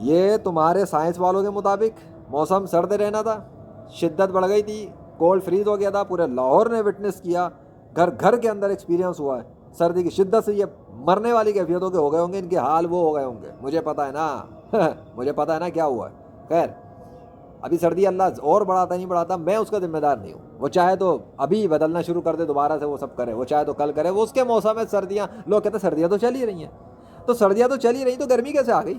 یہ تمہارے سائنس والوں کے مطابق موسم سرد رہنا تھا, شدت بڑھ گئی تھی, کولڈ فریز ہو گیا تھا, پورے لاہور نے وٹنس کیا, گھر گھر کے اندر ایکسپیرینس ہوا ہے سردی کی شدت سے. یہ مرنے والی کیفیتوں کے ہو گئے ہوں گے, ان کے حال وہ ہو گئے ہوں گے, مجھے پتہ ہے نا مجھے پتہ ہے نا کیا ہوا ہے. خیر ابھی سردی اللہ اور بڑھاتا نہیں بڑھاتا, میں اس کا ذمہ دار نہیں ہوں. وہ چاہے تو ابھی بدلنا شروع کر دے دوبارہ سے, وہ سب کرے, وہ چاہے تو کل کرے, وہ اس کے موسم ہے سردیاں. لوگ کہتے ہیں سردیاں تو چل ہی رہی ہیں, تو سردیاں تو چل ہی رہی, تو گرمی کیسے آ گئی؟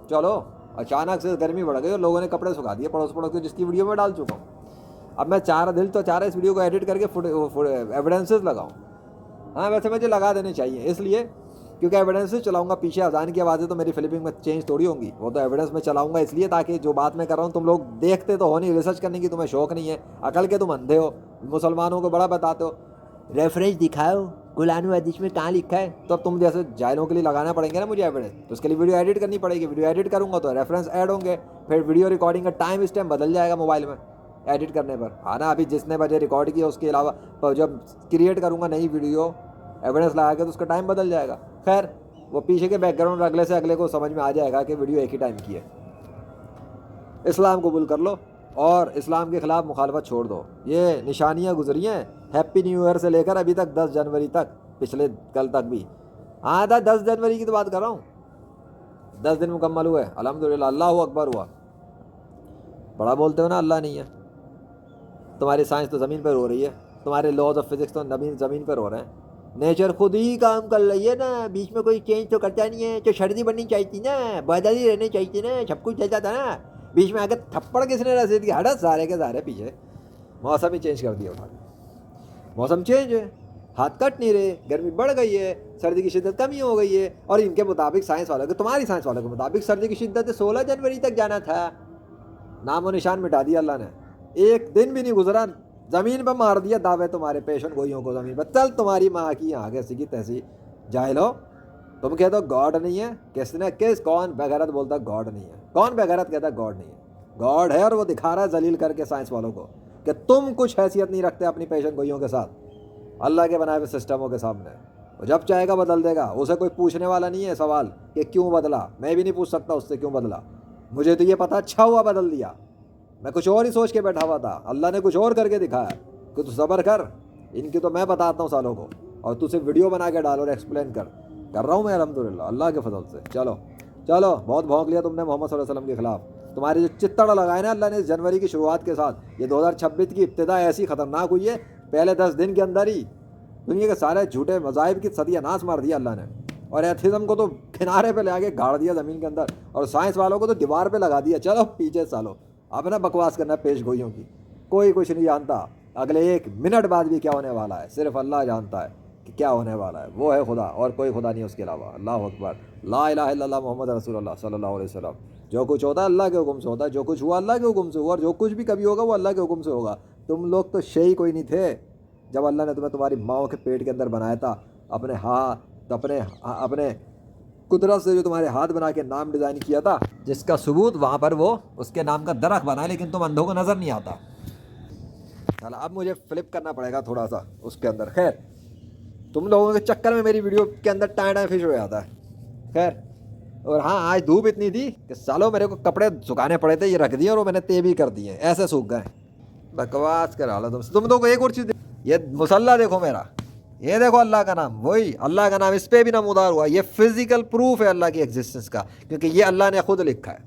چلو اچانک سے گرمی بڑھ گئی اور لوگوں نے کپڑے سکھا دیے پڑوس پڑوس کے, جس کی ویڈیو میں ڈال چکا ہوں. اب میں دل تو چاہ رہا اس ویڈیو کو ایڈٹ کر کے ایویڈنسز لگاؤں. ہاں ویسے مجھے لگا دینے چاہیے, اس لیے کیونکہ ایویڈنسز چلاؤں گا. پیچھے اذان کی آوازیں تو میری فلپنگ میں چینج تھوڑی ہوں گی, وہ تو ایویڈنس میں چلاؤں گا, اس لیے تاکہ جو بات میں کر رہا ہوں تم لوگ دیکھتے تو ہو نہیں, ریسرچ کرنے کی تمہیں شوق نہیں ہے, عقل کے تم اندھے ہو, مسلمانوں کو بڑا بتاتے ہو ریفرنس دکھاؤ قرآن و حدیث میں کہاں لکھا ہے. تو اب تم جیسے جاہلوں کے لیے لگانا پڑیں گے نا مجھے ایویڈنس, تو اس کے لیے ویڈیو ایڈٹ کرنی پڑے گی. ویڈیو ایڈٹ کروں گا تو ریفرنس ایڈ ہوں گے, پھر ویڈیو ریکارڈنگ کا ٹائم اس ٹائم بدل جائے گا موبائل میں ایڈٹ کرنے پر. ہاں نا, ابھی جس نے بجے ریکارڈ کیا اس کے علاوہ جب کریٹ کروں گا نئی ویڈیو ایویڈنس لگا کے تو اس کا ٹائم بدل جائے گا. خیر وہ پیچھے کے بیک گراؤنڈ اگلے سے اگلے کو سمجھ میں آ جائے گا کہ ویڈیو ایک ہی ٹائم کی ہے. اسلام قبول کر لو اور اسلام کے خلاف مخالفت چھوڑ دو. یہ نشانیاں گزری ہیں ہیپی نیو ایئر سے لے کر ابھی تک 10 جنوری تک, پچھلے کل تک بھی. ہاں تھا 10 جنوری کی تو بات کر رہا ہوں, 10 دن مکمل ہوئے الحمدللہ, اللہ اکبر ہوا. بڑا بولتے ہو نا اللہ نہیں ہے, تمہاری سائنس تو زمین پر ہو رہی ہے, تمہارے لاز آف فزکس تو زمین پر ہو رہے ہیں. نیچر خود ہی کام کر رہی ہے نا, بیچ میں کوئی چینج تو کرتا نہیں ہے. تو سردی بننی چاہیے تھی نا, بادل ہی رہنے چاہیے تھے نا, سب کچھ چلتا تھا نا, بیچ میں آ کے تھپڑ کس نے رسید کی ہٹا سارے کے سارے پیچھے. موسم ہی چینج کر دیا اٹھا کے, موسم چینج ہے, ہاتھ کٹ نہیں رہے, گرمی بڑھ گئی ہے, سردی کی شدت کمی ہو گئی ہے. اور ان کے مطابق سائنس والوں کے, تمہاری سائنس والوں کے مطابق سردی کی شدت 16 جنوری تک جانا تھا. نام و نشان مٹا دیا اللہ نے, ایک دن بھی نہیں گزرا, زمین پہ مار دیا دعوے تمہارے پیشن گوئیوں کو زمین پہ. چل تمہاری ماں کی آگے سی کی تیسی جاہل ہو. تم کہتے ہو گاڈ نہیں ہے, کس نے کون بغیرت بولتا گاڈ نہیں ہے؟ کون بغیرت کہتا گاڈ نہیں ہے؟ گاڈ ہے, اور وہ دکھا رہا ہے ذلیل کر کے سائنس والوں کو کہ تم کچھ حیثیت نہیں رکھتے اپنی پیشن گوئیوں کے ساتھ اللہ کے بنائے ہوئے سسٹموں کے سامنے. وہ جب چاہے گا بدل دے گا, اسے کوئی پوچھنے والا نہیں ہے سوال کہ کیوں بدلا. میں بھی نہیں پوچھ سکتا اس سے کیوں بدلا, مجھے تو یہ پتا اچھا ہوا بدل دیا, میں کچھ اور ہی سوچ کے بیٹھا ہوا تھا, اللہ نے کچھ اور کر کے دکھایا کہ تو صبر کر. ان کی تو میں بتاتا ہوں سالوں کو, اور تو صرف ویڈیو بنا کے ڈالو اور ایکسپلین کر رہا ہوں میں الحمدللہ اللہ کے فضل سے. چلو بہت بھونک لیا تم نے محمد صلی اللہ علیہ وسلم کے خلاف. تمہاری جو چتڑ لگائے نا اللہ نے اس جنوری کی شروعات کے ساتھ, یہ 2026 کی ابتدا ایسی خطرناک ہوئی ہے, پہلے 10 دن کے اندر ہی دنیا کے سارے جھوٹے مذاہب کی صدیہ ناس مار دیا اللہ نے, اور ایتھیزم کو تو کنارے پہ لے کے گاڑ دیا زمین کے اندر, اور سائنس والوں کو تو دیوار پہ لگا دیا. چلو پیچھے سالو, اپنا بکواس کرنا پیش گوئیوں کی, کوئی کچھ نہیں جانتا اگلے 1 منٹ بعد بھی کیا ہونے والا ہے. صرف اللہ جانتا ہے کہ کیا ہونے والا ہے, وہ ہے خدا اور کوئی خدا نہیں اس کے علاوہ. اللہ اکبر, لا الہ الا اللہ محمد رسول اللہ صلی اللہ علیہ وسلم. جو کچھ ہوتا ہے اللہ کے حکم سے ہوتا ہے, جو کچھ ہوا اللہ کے حکم سے ہوا, اور جو کچھ بھی کبھی ہوگا وہ اللہ کے حکم سے ہوگا. تم لوگ تو شے کوئی نہیں تھے جب اللہ نے تمہیں تمہاری ماؤں کے پیٹ کے اندر بنایا تھا, اپنے ہاتھ اپنے قدرت سے جو تمہارے ہاتھ بنا کے نام ڈیزائن کیا تھا, جس کا ثبوت وہاں پر وہ اس کے نام کا درخت بنا ہے, لیکن تم اندھوں کو نظر نہیں آتا. چلا اب مجھے فلپ کرنا پڑے گا تھوڑا سا اس کے اندر. خیر تم لوگوں کے چکر میں میری ویڈیو کے اندر ٹائم فش ہو جاتا ہے. خیر, اور ہاں آج دھوپ اتنی تھی کہ سالوں میرے کو کپڑے سکھانے پڑے تھے, یہ رکھ دیے اور وہ میں نے تے بھی کر دیے, ایسے سوکھ گئے. بکواس کرا لا تم تو ایک اور چیز, یہ مسلح دیکھو میرا, یہ دیکھو اللہ کا نام, وہی اللہ کا نام اس پہ بھی نمودار ہوا. یہ فزیکل پروف ہے اللہ کی ایگزسٹنس کا, کیونکہ یہ اللہ نے خود لکھا ہے,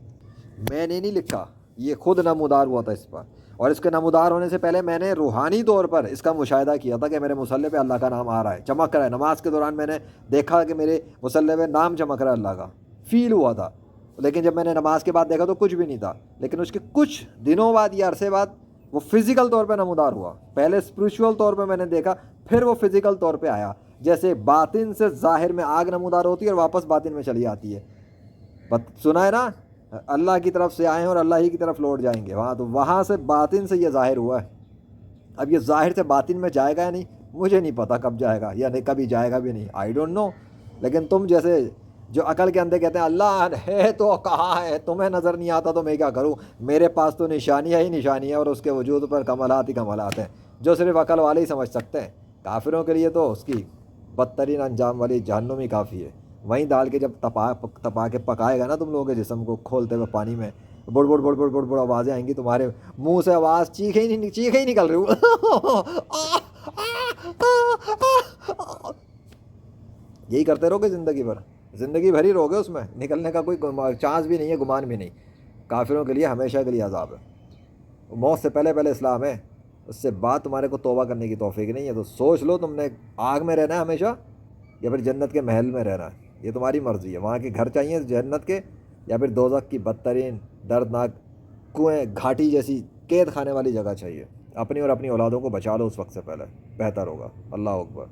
میں نے نہیں لکھا, یہ خود نمودار ہوا تھا اس پر. اور اس کے نمودار ہونے سے پہلے میں نے روحانی طور پر اس کا مشاہدہ کیا تھا کہ میرے مصلح پہ اللہ کا نام آ رہا ہے, چمک رہا ہے. نماز کے دوران میں نے دیکھا کہ میرے مصلح پہ نام چمک رہا ہے اللہ کا, فیل ہوا تھا. لیکن جب میں نے نماز کے بعد دیکھا تو کچھ بھی نہیں تھا, لیکن اس کے کچھ دنوں بعد یا عرصے بعد وہ فزیکل طور پہ نمودار ہوا. پہلے اسپریچول طور پہ میں نے دیکھا, پھر وہ فزیکل طور پہ آیا. جیسے باطن سے ظاہر میں آگ نمودار ہوتی ہے اور واپس باطن میں چلی آتی ہے. سنا ہے نا, اللہ کی طرف سے آئے ہیں اور اللہ ہی کی طرف لوٹ جائیں گے. وہاں سے باطن سے یہ ظاہر ہوا ہے. اب یہ ظاہر سے باطن میں جائے گا یا نہیں مجھے نہیں پتا کب جائے گا, یا نہیں کبھی جائے گا بھی نہیں, آئی ڈونٹ نو. لیکن تم جیسے جو عقل کے اندر کہتے ہیں اللہ ہے تو کہاں ہے, تمہیں نظر نہیں آتا تو میں کیا کروں, میرے پاس تو نشانیاں ہی نشانی ہے, اور اس کے وجود پر کمالات ہی کمالات ہیں جو صرف عقل والے ہی سمجھ سکتے ہیں. کافروں کے لیے تو اس کی بدترین انجام والی جہنم ہی کافی ہے. وہیں ڈال کے جب تپا کے پکائے گا نا تم لوگوں کے جسم کو کھولتے ہوئے پانی میں، بڑ بڑ بڑ بڑ بڑ بڑ آوازیں آئیں گی تمہارے منہ سے، آواز چیخیں ہی نکل رہی یہی کرتے رہو گے زندگی بھر ہی رہو گے اس میں، نکلنے کا کوئی چانس بھی نہیں ہے، گمان بھی نہیں۔ کافروں کے لیے ہمیشہ کے لیے عذاب ہے۔ موت سے پہلے اسلام ہے، اس سے بعد تمہارے کو توبہ کرنے کی توفیق نہیں ہے۔ تو سوچ لو تم نے آگ میں رہنا ہے ہمیشہ یا پھر جنت کے محل میں رہنا ہے، یہ تمہاری مرضی ہے۔ وہاں کے گھر چاہیے جنت کے، یا پھر دوزخ کی بدترین دردناک کنویں گھاٹی جیسی قید خانے والی جگہ چاہیے۔ اپنی اور اپنی اولادوں کو بچا لو اس وقت سے پہلے، بہتر ہوگا۔ اللہ اکبر۔